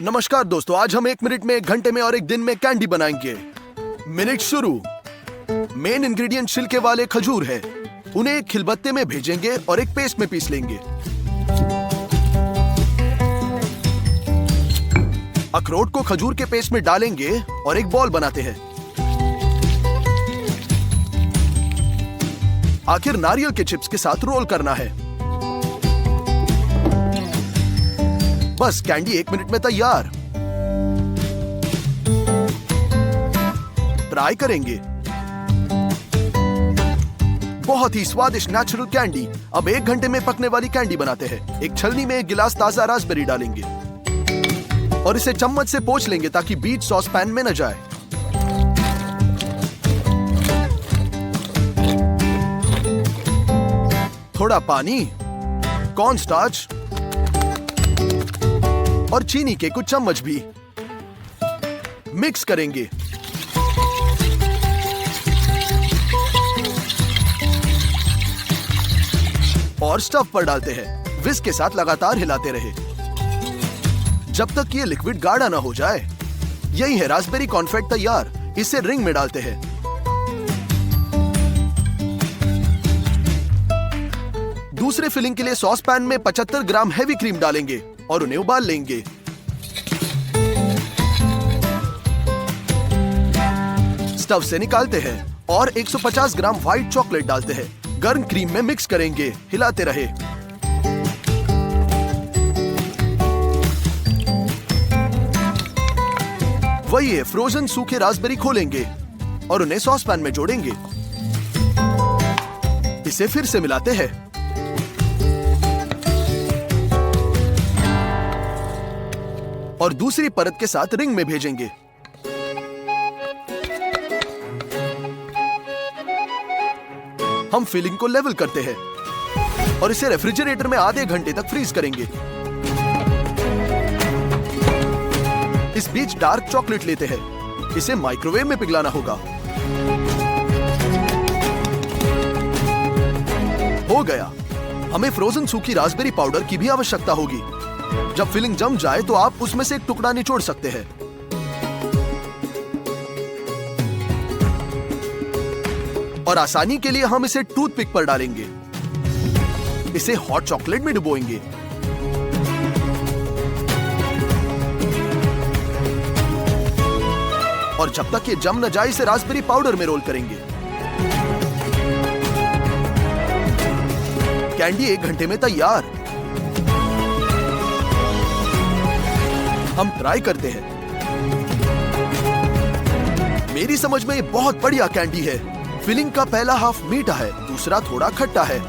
नमस्कार दोस्तों, आज हम 1 मिनट में, 1 घंटे में और 1 दिन में कैंडी बनाएंगे। मिनट शुरू। मेन इंग्रेडिएंट छिलके वाले खजूर है। उन्हें एक खिलबत्ते में भेजेंगे और एक पेस्ट में पीस लेंगे। अखरोट को खजूर के पेस्ट में डालेंगे और एक बॉल बनाते हैं। आखिर नारियल के चिप्स के साथ रोल करना है। बस कैंडी 1 मिनट में तैयार। ट्राई करेंगे। बहुत ही स्वादिष्ट नेचुरल कैंडी। अब 1 घंटे में पकने वाली कैंडी बनाते हैं। एक छलनी में 1 गिलास ताजा रास्पबेरी डालेंगे और इसे चम्मच से पोंछ लेंगे ताकि बीज सॉस पैन में न जाए। थोड़ा पानी, कॉर्न स्टार्च और चीनी के कुछ चम्मच भी मिक्स करेंगे। और स्टफ पर डालते हैं। विस्क के साथ लगातार हिलाते रहे जब तक ये लिक्विड गाढ़ा ना हो जाए। यही है रास्पबेरी कॉन्फेट तैयार। इसे रिंग में डालते हैं। दूसरे फिलिंग के लिए सॉस पैन में 75 ग्राम हेवी क्रीम डालेंगे और उन्हें उबाल लेंगे। स्टव से निकालते हैं और 150 ग्राम व्हाइट चॉकलेट डालते हैं। गर्म क्रीम में मिक्स करेंगे, हिलाते रहे। वही है, फ्रोजन सूखे रास्पबेरी खोलेंगे और उन्हें सॉस पैन में जोड़ेंगे। इसे फिर से मिलाते हैं। और दूसरी परत के साथ रिंग में भेजेंगे। हम फिलिंग को लेवल करते हैं और इसे रेफ्रिजरेटर में आधे घंटे तक फ्रीज करेंगे। इस बीच डार्क चॉकलेट लेते हैं। इसे माइक्रोवेव में पिघलाना होगा। हो गया। हमें फ्रोजन सूखी रास्पबेरी पाउडर की भी आवश्यकता होगी। जब फिलिंग जम जाए तो आप उसमें से एक टुकड़ा निचोड़ सकते हैं। और आसानी के लिए हम इसे टूथपिक पर डालेंगे। इसे हॉट चॉकलेट में डुबोएंगे। और जब तक ये जम न जाए इसे रास्पबेरी पाउडर में रोल करेंगे। कैंडी 1 घंटे में तैयार। हम ट्राई करते हैं। मेरी समझ में ये बहुत बढ़िया कैंडी है। फिलिंग का पहला हाफ मीठा है, दूसरा थोड़ा खट्टा है।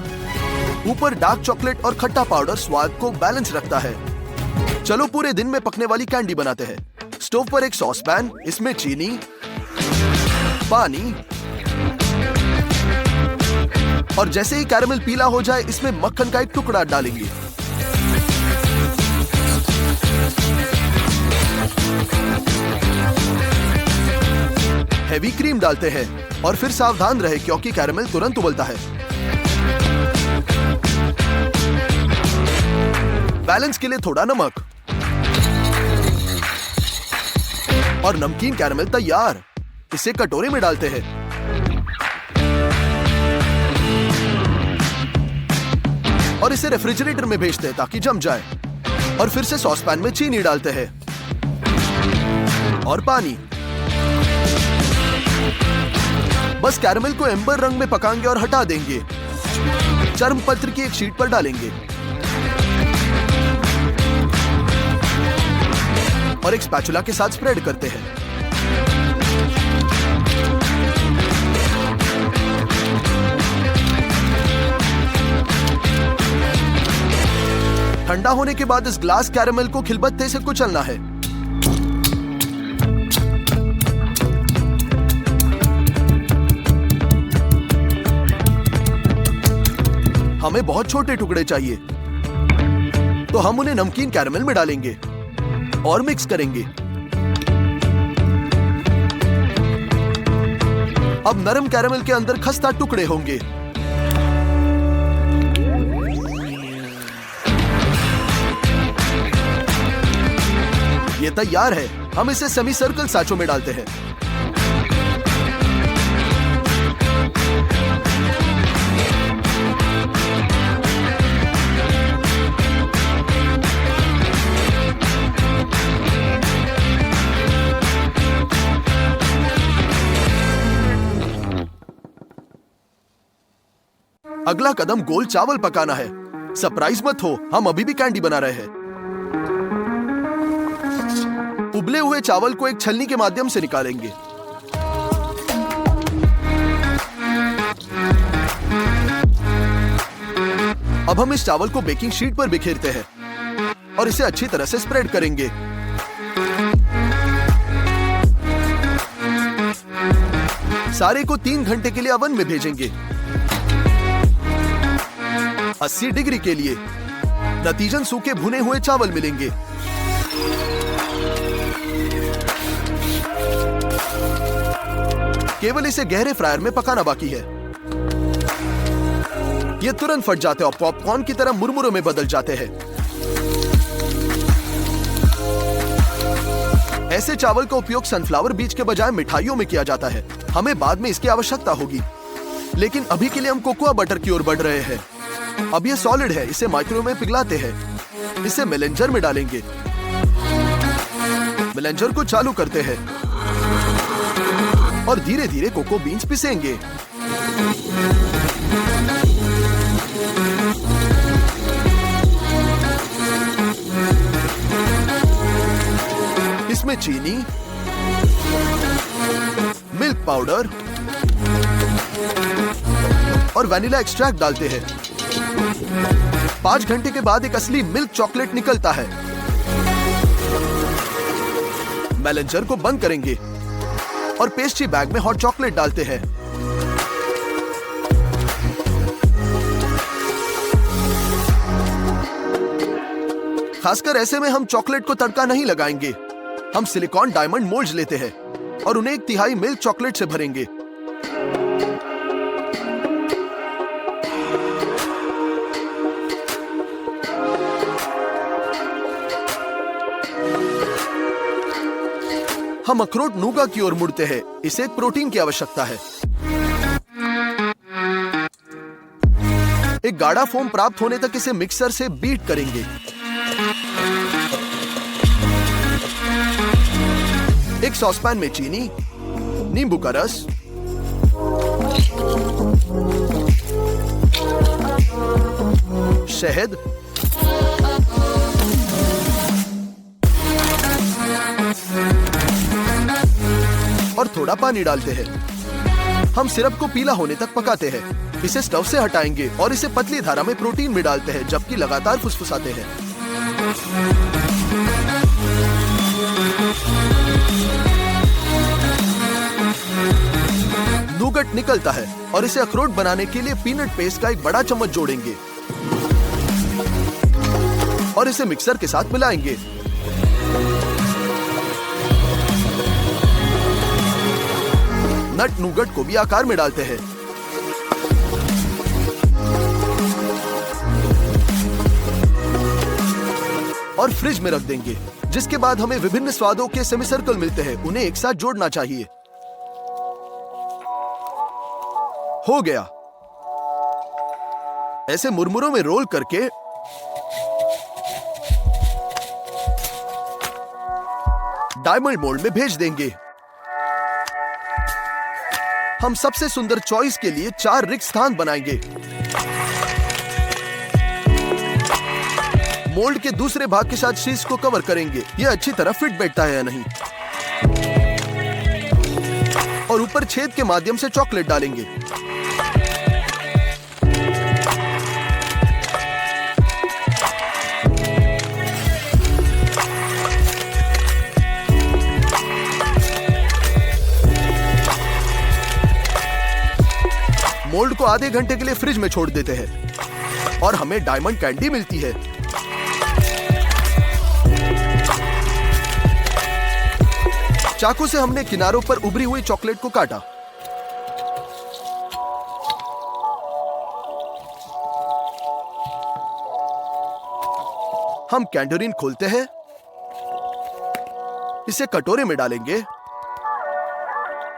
ऊपर डार्क चॉकलेट और खट्टा पाउडर स्वाद को बैलेंस रखता है। चलो पूरे दिन में पकने वाली कैंडी बनाते हैं। स्टोव पर एक सॉस पैन, इसमें चीनी, पानी और जैसे ही कैरेमल पीला हो जाए इसमें मक्खन का एक टुकड़ा डालेंगे। हेवी क्रीम डालते हैं और फिर सावधान रहे क्योंकि कैरेमल तुरंत उबलता है। बैलेंस के लिए थोड़ा नमक और नमकीन कैरेमल तैयार। इसे कटोरे में डालते हैं। और इसे रेफ्रिजरेटर में भेजते हैं ताकि जम जाए। और फिर से सॉस पैन में चीनी डालते हैं और पानी। बस कैरेमल को एम्बर रंग में पकाएंगे और हटा देंगे। चर्म पत्र की एक शीट पर डालेंगे और एक स्पैचुला के साथ स्प्रेड करते हैं। ठंडा होने के बाद इस ग्लास कैरेमल को खिलबत्ते से कुचलना है। हमें बहुत छोटे टुकड़े चाहिए तो हम उन्हें नमकीन कैरेमल में डालेंगे और मिक्स करेंगे। अब नरम कैरेमल के अंदर खस्ता टुकड़े होंगे। ये तैयार है। हम इसे सेमी सर्कल साँचों में डालते हैं। अगला कदम गोल चावल पकाना है। सरप्राइज मत हो, हम अभी भी कैंडी बना रहे हैं। उबले हुए चावल को एक छलनी के माध्यम से निकालेंगे। अब हम इस चावल को बेकिंग शीट पर बिखेरते हैं और इसे अच्छी तरह से स्प्रेड करेंगे। सारे को 3 घंटे के लिए ओवन में भेजेंगे, 80 डिग्री के लिए। नतीजन सूखे भुने हुए चावल मिलेंगे। केवल इसे गहरे फ्रायर में पकाना बाकी है। ये तुरंत फट जाते और पॉपकॉर्न की तरह मुरमुरों में बदल जाते हैं। ऐसे चावल का उपयोग सनफ्लावर बीज के बजाय मिठाइयों में किया जाता है। हमें बाद में इसकी आवश्यकता होगी, लेकिन अभी के लिए हम कोकोआ बटर की ओर बढ़ रहे हैं। अब ये सॉलिड है, इसे माइक्रोवेव में पिघलाते हैं। इसे मेलेंजर में डालेंगे। मेलेंजर को चालू करते हैं और धीरे धीरे कोको बीन्स पिसेंगे। इसमें चीनी, मिल्क पाउडर और वैनिला एक्सट्रैक्ट डालते हैं। 5 घंटे के बाद एक असली मिल्क चॉकलेट निकलता है। मेलेंजर को बंद करेंगे और पेस्ट्री बैग में हॉट चॉकलेट डालते हैं। खासकर ऐसे में हम चॉकलेट को तड़का नहीं लगाएंगे। हम सिलिकॉन डायमंड मोल्ड्स लेते हैं और उन्हें 1/3 मिल्क चॉकलेट से भरेंगे। हम अखरोट नूगा की ओर मुड़ते हैं। इसे एक प्रोटीन की आवश्यकता है। एक गाढ़ा फोम प्राप्त होने तक इसे मिक्सर से बीट करेंगे। एक सॉसपैन में चीनी, नींबू का रस, शहद और थोड़ा पानी डालते हैं। हम सिरप को पीला होने तक पकाते हैं। इसे स्टव से हटाएंगे और इसे पतली धारा में प्रोटीन में डालते हैं, जबकि लगातार फुसफुसाते हैं। नूगट निकलता है और इसे अखरोट बनाने के लिए पीनट पेस्ट का एक बड़ा चम्मच जोड़ेंगे और इसे मिक्सर के साथ मिलाएंगे। नट नूगट को भी आकार में डालते हैं। और फ्रिज में रख देंगे, जिसके बाद हमें विभिन्न स्वादों के सेमी सर्कल मिलते हैं। उन्हें एक साथ जोड़ना चाहिए। हो गया। ऐसे मुरमुरों में रोल करके डायमंड मोल्ड में भेज देंगे। हम सबसे सुंदर चॉइस के लिए 4 रिक्त स्थान बनाएंगे। मोल्ड के दूसरे भाग के साथ शीश को कवर करेंगे। यह अच्छी तरह फिट बैठता है या नहीं। और ऊपर छेद के माध्यम से चॉकलेट डालेंगे। मोल्ड को आधे घंटे के लिए फ्रिज में छोड़ देते हैं और हमें डायमंड कैंडी मिलती है। चाकू से हमने किनारों पर उभरी हुई चॉकलेट को काटा। हम कैंडोरिन खोलते हैं इसे कटोरे में डालेंगे,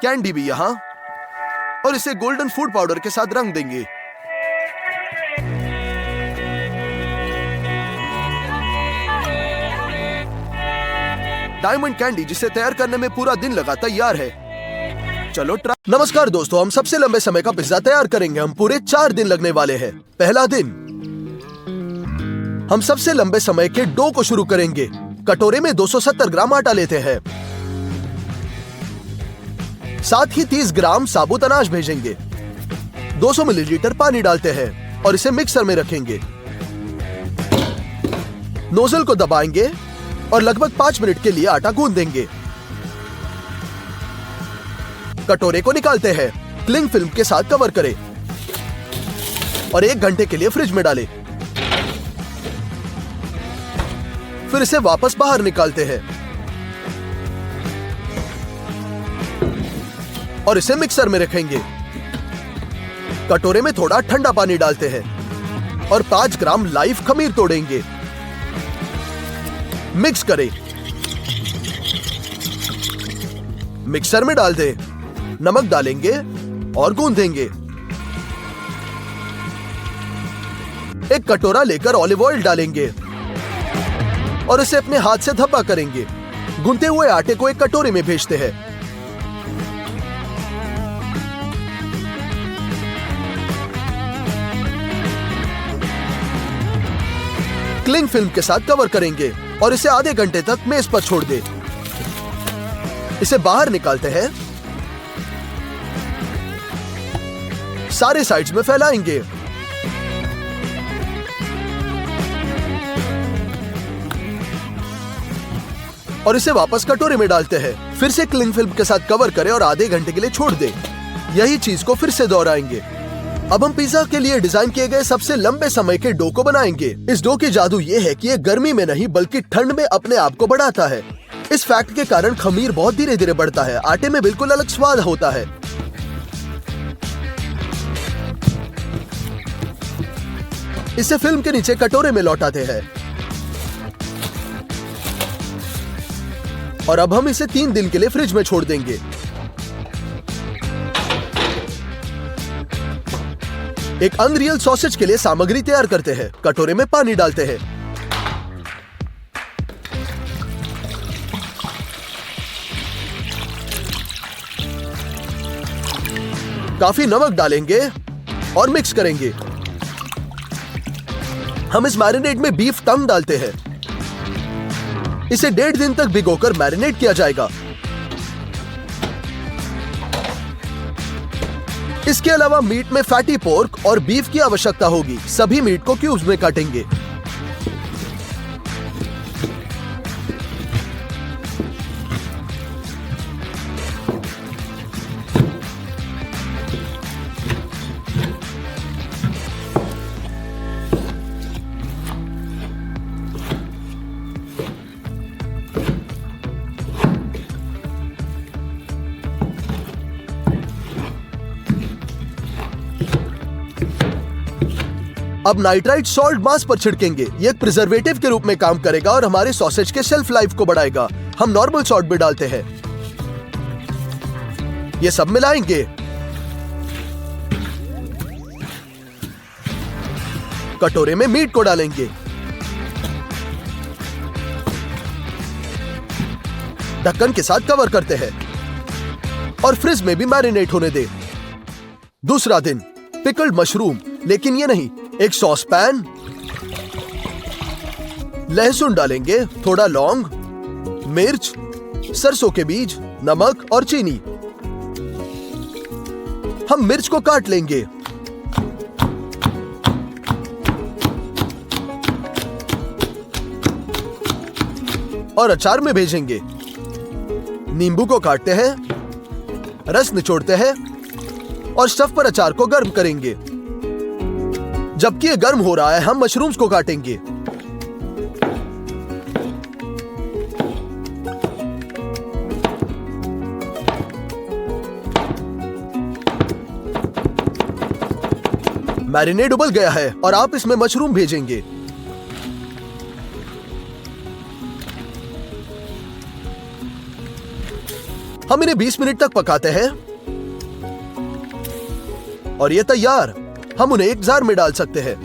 कैंडी भी यहाँ, और इसे गोल्डन फूड पाउडर के साथ रंग देंगे। डायमंड कैंडी, जिसे तैयार करने में पूरा दिन लगा, तैयार है। चलो ट्राई। नमस्कार दोस्तों, हम सबसे लंबे समय का पिज्जा तैयार करेंगे। हम पूरे 4 दिन लगने वाले हैं। पहला दिन, हम सबसे लंबे समय के डो को शुरू करेंगे। कटोरे में 270 ग्राम आटा लेते हैं, साथ ही 30 ग्राम साबुत अनाज भेजेंगे। 200 मिलीलीटर पानी डालते हैं और इसे मिक्सर में रखेंगे। नोजल को दबाएंगे और लगभग 5 मिनट के लिए आटा गूंद देंगे। कटोरे को निकालते हैं, क्लिंग फिल्म के साथ कवर करें और 1 घंटे के लिए फ्रिज में डालें। फिर इसे वापस बाहर निकालते हैं और इसे मिक्सर में रखेंगे। कटोरे में थोड़ा ठंडा पानी डालते हैं और 5 ग्राम लाइव खमीर तोड़ेंगे। मिक्स करें, मिक्सर में डाल दें, नमक डालेंगे और गूंदेंगे। एक कटोरा लेकर ऑलिव ऑयल डालेंगे और इसे अपने हाथ से धब्बा करेंगे। गूंदे हुए आटे को एक कटोरे में भेजते हैं। क्लिंग फिल्म के साथ कवर करेंगे और इसे आधे घंटे तक मेज पर छोड़ दें। इसे बाहर निकालते हैं, सारे साइड्स में फैलाएंगे और इसे वापस कटोरे में डालते हैं। फिर से क्लिंग फिल्म के साथ कवर करें और आधे घंटे के लिए छोड़ दें। यही चीज को फिर से दोहराएंगे। अब हम पिज्जा के लिए डिजाइन किए गए सबसे लंबे समय के डो को बनाएंगे। इस डो की जादू ये है कि ये गर्मी में नहीं बल्कि ठंड में अपने आप को बढ़ाता है। इस फैक्ट के कारण खमीर बहुत धीरे धीरे बढ़ता है। आटे में बिल्कुल अलग स्वाद होता है। इसे फिल्म के नीचे कटोरे में लौटाते हैं और अब हम इसे 3 दिन के लिए फ्रिज में छोड़ देंगे। एक अनरियल सॉसेज के लिए सामग्री तैयार करते हैं। कटोरे में पानी डालते हैं, काफी नमक डालेंगे और मिक्स करेंगे। हम इस मैरिनेड में बीफ टंग डालते हैं। इसे 1.5 दिन तक भिगोकर मैरिनेट किया जाएगा। इसके अलावा मीट में फैटी पोर्क और बीफ की आवश्यकता होगी। सभी मीट को क्यूब्स में काटेंगे। अब नाइट्राइट सॉल्ट मांस पर छिड़केंगे। ये एक प्रिजर्वेटिव के रूप में काम करेगा और हमारे सॉसेज के शेल्फ लाइफ को बढ़ाएगा। हम नॉर्मल सॉल्ट भी डालते हैं। ये सब मिलाएंगे। कटोरे में मीट को डालेंगे, ढक्कन के साथ कवर करते हैं और फ्रिज में भी मैरिनेट होने दे। दूसरा दिन, पिकल्ड मशरूम, लेकिन ये नहीं, एक सॉस पैन, लहसुन डालेंगे, थोड़ा लौंग, मिर्च, सरसों के बीज, नमक और चीनी। हम मिर्च को काट लेंगे, और अचार में भेजेंगे। नींबू को काटते हैं, रस निचोड़ते हैं और स्टफ पर अचार को गर्म करेंगे। जबकि ये गर्म हो रहा है, हम मशरूम्स को काटेंगे। मैरिनेड उबल गया है और आप इसमें मशरूम भेजेंगे। हम इन्हें 20 मिनट तक पकाते हैं और ये तैयार। हम उन्हें एक जार में डाल सकते हैं।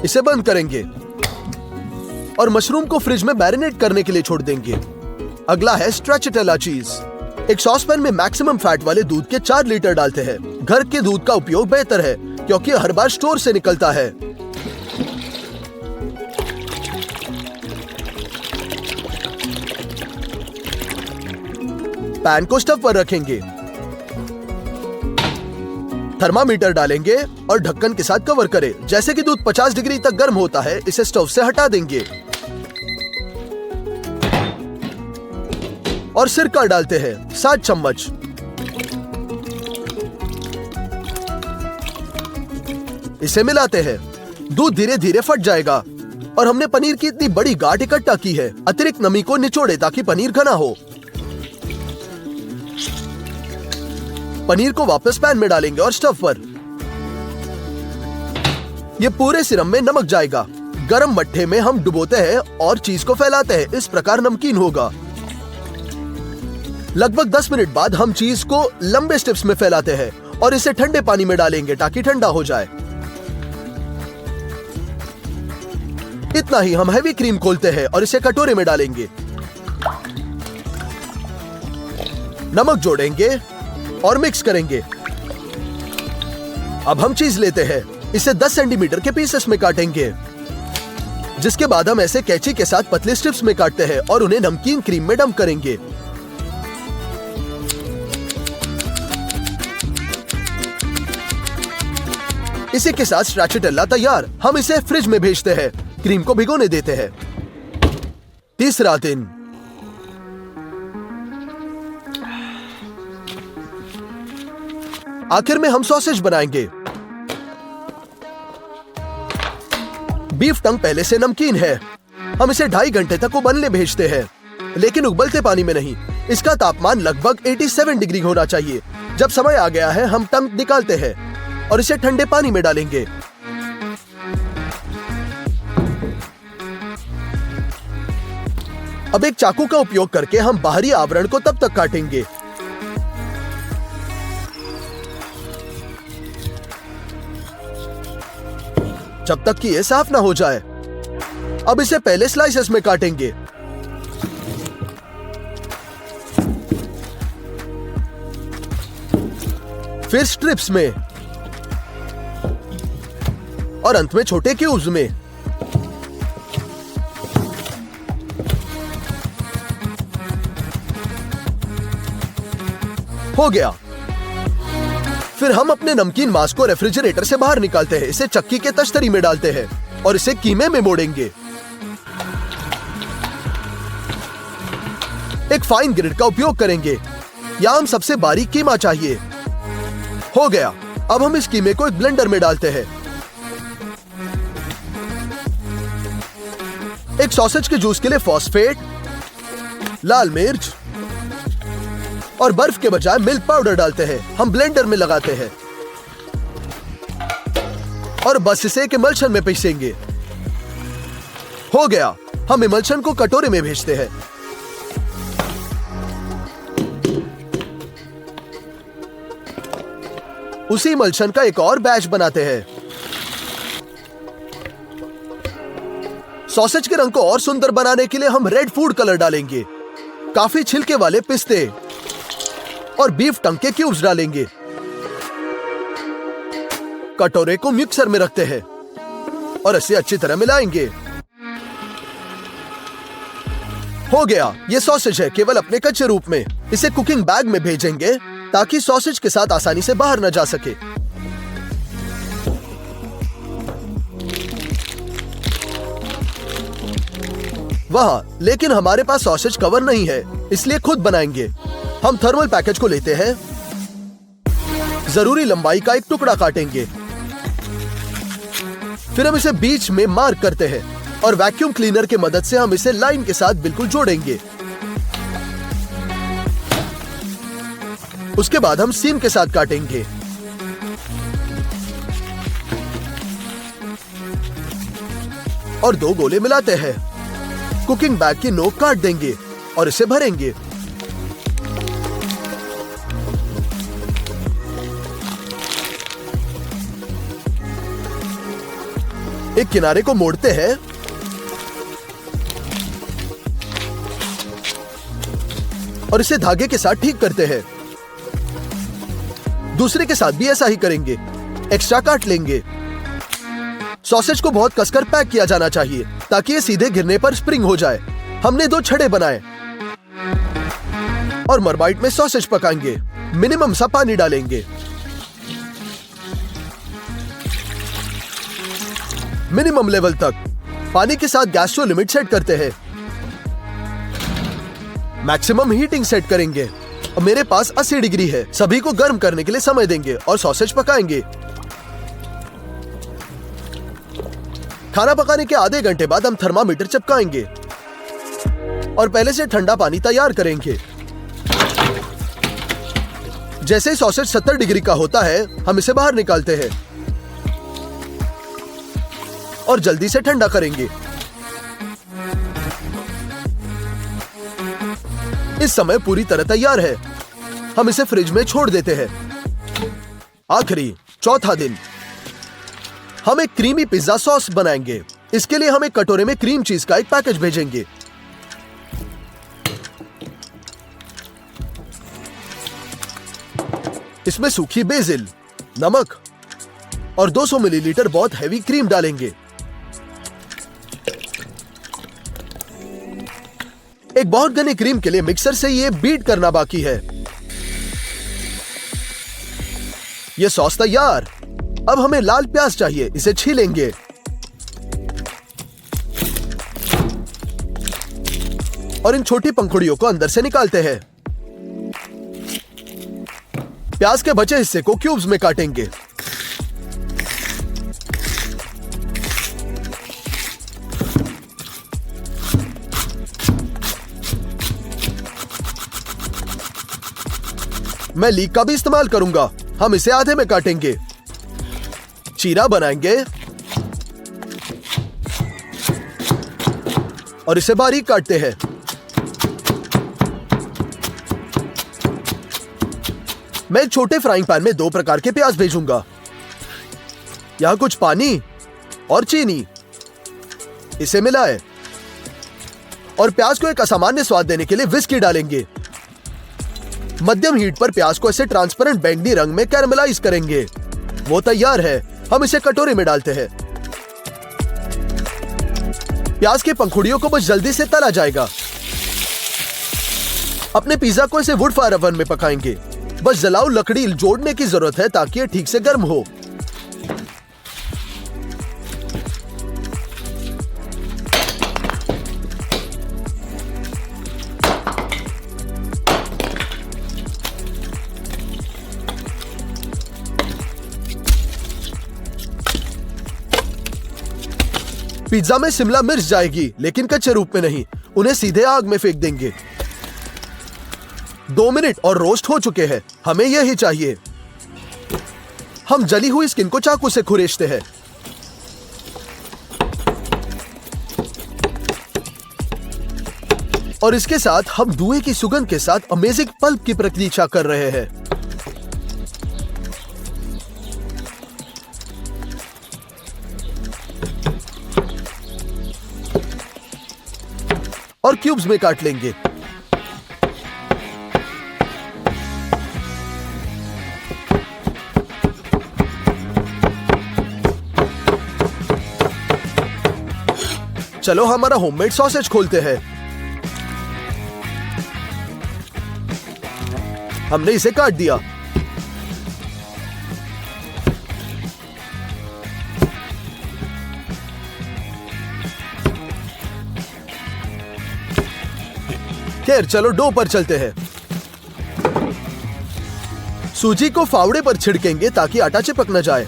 इसे बंद करेंगे और मशरूम को फ्रिज में मैरिनेट करने के लिए छोड़ देंगे। अगला है स्ट्रेचिटेला चीज। एक सॉसपैन में मैक्सिमम फैट वाले दूध के 4 लीटर डालते हैं। घर के दूध का उपयोग बेहतर है क्योंकि हर बार स्टोर से निकलता है। पैन को स्टव पर रखेंगे, थर्मामीटर डालेंगे और ढक्कन के साथ कवर करें। जैसे कि दूध 50 डिग्री तक गर्म होता है, इसे स्टोव से हटा देंगे और सिरका डालते हैं 7 चम्मच। इसे मिलाते हैं। दूध धीरे धीरे फट जाएगा और हमने पनीर की इतनी बड़ी गांठ इकट्ठा की है। अतिरिक्त नमी को निचोड़े ताकि पनीर घना हो। पनीर को वापस पैन में डालेंगे और स्टव पर। यह पूरे सिरम में नमक जाएगा। गरम मट्ठे में हम डुबोते हैं और चीज को फैलाते हैं। इस प्रकार नमकीन होगा। लगभग 10 मिनट बाद हम चीज को लंबे स्ट्रिप्स में फैलाते हैं और इसे ठंडे पानी में डालेंगे ताकि ठंडा हो जाए। इतना ही। हम हैवी क्रीम खोलते हैं और इसे कटोरे में डालेंगे। नमक जोड़ेंगे और मिक्स करेंगे। अब हम चीज लेते हैं। इसे 10 सेंटीमीटर के पीसेस में काटेंगे, जिसके बाद हम ऐसे कैंची के साथ पतले स्ट्रिप्स में काटते हैं और उन्हें नमकीन क्रीम में डंप करेंगे। इसी के साथ स्ट्रेचिटेला तैयार। हम इसे फ्रिज में भेजते हैं। क्रीम को भिगोने देते हैं। तीसरा दिन। आखिर में हम सॉसेज बनाएंगे। बीफ टंग पहले से नमकीन है। हम इसे 2.5 घंटे तक उबलने भेजते हैं, लेकिन उबलते पानी में नहीं। इसका तापमान लगभग 87 डिग्री होना चाहिए। जब समय आ गया है, हम टंग निकालते हैं और इसे ठंडे पानी में डालेंगे। अब एक चाकू का उपयोग करके हम बाहरी आवरण को तब तक काटेंगे जब तक कि यह साफ ना हो जाए। अब इसे पहले स्लाइसेस में काटेंगे, फिर स्ट्रिप्स में और अंत में छोटे क्यूब्स में। हो गया। फिर हम अपने नमकीन मास को रेफ्रिजरेटर से बाहर निकालते हैं। इसे चक्की के तश्तरी में डालते हैं और इसे कीमे में मोड़ेंगे। एक फाइन ग्रिड का उपयोग करेंगे। यहां हम सबसे बारीक कीमा चाहिए। हो गया। अब हम इस कीमे को एक ब्लेंडर में डालते हैं। एक सॉसेज के जूस के लिए फॉस्फेट, लाल मिर्च और बर्फ के बजाय मिल्क पाउडर डालते हैं। हम ब्लेंडर में लगाते हैं और बस इसे एक इमल्शन में पीसेंगे। हो गया। हम इमल्शन को कटोरे में भेजते हैं। उसी इमल्शन का एक और बैच बनाते हैं। सॉसेज के रंग को और सुंदर बनाने के लिए हम रेड फूड कलर डालेंगे। काफी छिलके वाले पिस्ते और बीफ टंग के क्यूब्स डालेंगे। कटोरे को मिक्सर में रखते हैं और इसे अच्छी तरह मिलाएंगे। हो गया। यह सॉसेज है, केवल अपने कच्चे रूप में। इसे कुकिंग बैग में भेजेंगे ताकि सॉसेज के साथ आसानी से बाहर न जा सके। वहां, लेकिन हमारे पास सॉसेज कवर नहीं है, इसलिए खुद बनाएंगे। हम थर्मल पैकेज को लेते हैं, जरूरी लंबाई का एक टुकड़ा काटेंगे, फिर हम इसे बीच में मार्क करते हैं और वैक्यूम क्लीनर की मदद से हम इसे लाइन के साथ बिल्कुल जोड़ेंगे। उसके बाद हम सीम के साथ काटेंगे। और 2 गोले मिलाते हैं। कुकिंग बैग की नोक काट देंगे और इसे भरेंगे। एक किनारे को मोड़ते हैं और इसे धागे के साथ ठीक करते हैं। दूसरे के साथ भी ऐसा ही करेंगे। एक्स्ट्रा काट लेंगे। सॉसेज को बहुत कसकर पैक किया जाना चाहिए ताकि ये सीधे गिरने पर स्प्रिंग हो जाए। हमने 2 छड़े बनाए और मरमाइट में सॉसेज पकाएंगे। मिनिमम सा पानी डालेंगे। मिनिमम लेवल तक पानी के साथ गैस्ट्रो लिमिट सेट करते हैं। मैक्सिमम हीटिंग सेट करेंगे। और मेरे पास 80 डिग्री है। सभी को गर्म करने के लिए समय देंगे और सॉसेज पकाएंगे। खाना पकाने के आधे घंटे बाद हम थर्मामीटर चिपकाएंगे और पहले से ठंडा पानी तैयार करेंगे। जैसे ही सॉसेज 70 डिग्री का होता है, हम इसे बाहर निकालते हैं और जल्दी से ठंडा करेंगे। इस समय पूरी तरह तैयार है। हम इसे फ्रिज में छोड़ देते हैं। आखिरी चौथा दिन हम एक क्रीमी पिज्जा सॉस बनाएंगे। इसके लिए हम एक कटोरे में क्रीम चीज का एक पैकेज भेजेंगे। इसमें सूखी बेसिल, नमक और 200 मिलीलीटर बहुत हैवी क्रीम डालेंगे। एक बहुत घनी क्रीम के लिए मिक्सर से ये बीट करना बाकी है। ये सॉस तैयार। अब हमें लाल प्याज चाहिए। इसे छीलेंगे। और इन छोटी पंखुड़ियों को अंदर से निकालते हैं। प्याज के बचे हिस्से को क्यूब्स में काटेंगे। मैं लीक का भी इस्तेमाल करूंगा। हम इसे आधे में काटेंगे। चीरा बनाएंगे और इसे बारीक काटते हैं। मैं एक छोटे फ्राइंग पैन में 2 प्रकार के प्याज भेजूंगा। यहां कुछ पानी और चीनी। इसे मिलाएं और प्याज को एक असामान्य स्वाद देने के लिए विस्की डालेंगे। मध्यम हीट पर प्याज को ऐसे ट्रांसपेरेंट बैंगनी रंग में कैरमलाइज करेंगे। वो तैयार है। हम इसे कटोरे में डालते हैं। प्याज की पंखुड़ियों को बस जल्दी से तला जाएगा। अपने पिज्जा को इसे वुड फायर ओवन में पकाएंगे। बस जलाऊ लकड़ी जोड़ने की जरूरत है ताकि ये ठीक से गर्म हो। पिज्जा में शिमला मिर्च जाएगी, लेकिन कच्चे रूप में नहीं। उन्हें सीधे आग में फेंक देंगे। 2 मिनट और रोस्ट हो चुके हैं। हमें यही चाहिए। हम जली हुई स्किन को चाकू से खुरेशते हैं। और इसके साथ हम धुएं की सुगंध के साथ अमेजिंग पल्प की प्रतीक्षा कर रहे हैं। और क्यूब्स में काट लेंगे। चलो हमारा होममेड सॉसेज खोलते हैं। हमने इसे काट दिया। खैर चलो डो पर चलते हैं। सूजी को फावड़े पर छिड़केंगे ताकि आटा चिपक न जाए।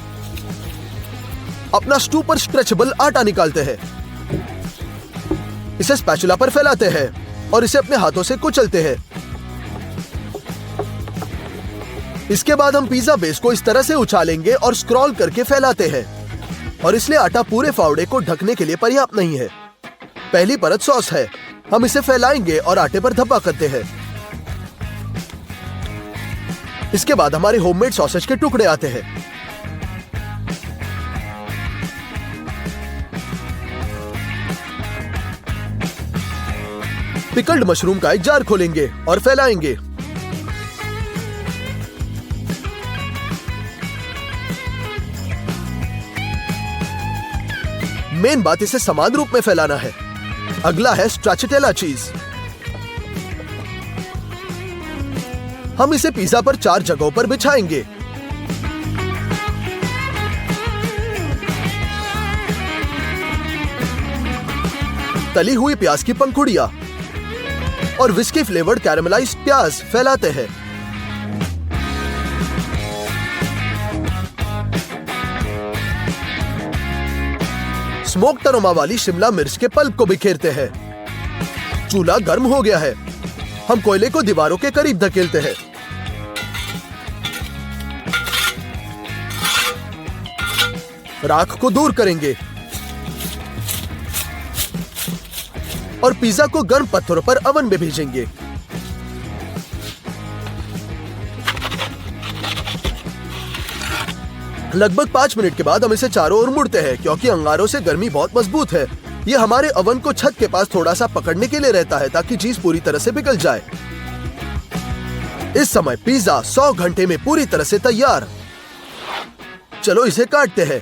अपना स्टू पर स्ट्रेचेबल आटा निकालते हैं। इसे स्पैचुला पर फैलाते हैं और इसे अपने हाथों से कुचलते हैं। इसके बाद हम पिज्जा बेस को इस तरह से उछालेंगे और स्क्रॉल करके फैलाते हैं, और इसलिए आटा पूरे फावड़े को ढकने के लिए पर्याप्त नहीं है। पहली परत सॉस है। हम इसे फैलाएंगे और आटे पर धब्बा करते हैं। इसके बाद हमारे होममेड सॉसेज के टुकड़े आते हैं। पिकल्ड मशरूम का एक जार खोलेंगे और फैलाएंगे। मेन बात इसे समान रूप में फैलाना है। अगला है स्ट्रैचिटेला चीज। हम इसे पिज्जा पर 4 जगहों पर बिछाएंगे। तली हुई प्याज की पंखुड़ियां और विस्की फ्लेवर्ड कैरेमलाइज्ड प्याज फैलाते हैं। स्मोक्ड अरोमा वाली शिमला मिर्च के पल्प को बिखेरते हैं। चूल्हा गर्म हो गया है। हम कोयले को दीवारों के करीब धकेलते हैं। राख को दूर करेंगे और पिज्जा को गर्म पत्थरों पर अवन में भेजेंगे। लगभग 5 मिनट के बाद हम इसे चारों ओर मुड़ते हैं, क्योंकि अंगारों से गर्मी बहुत मजबूत है। ये हमारे अवन को छत के पास थोड़ा सा पकड़ने के लिए रहता है, ताकि चीज पूरी तरह से पिघल जाए। इस समय पिज्जा 100 घंटे में पूरी तरह से तैयार। चलो इसे काटते हैं।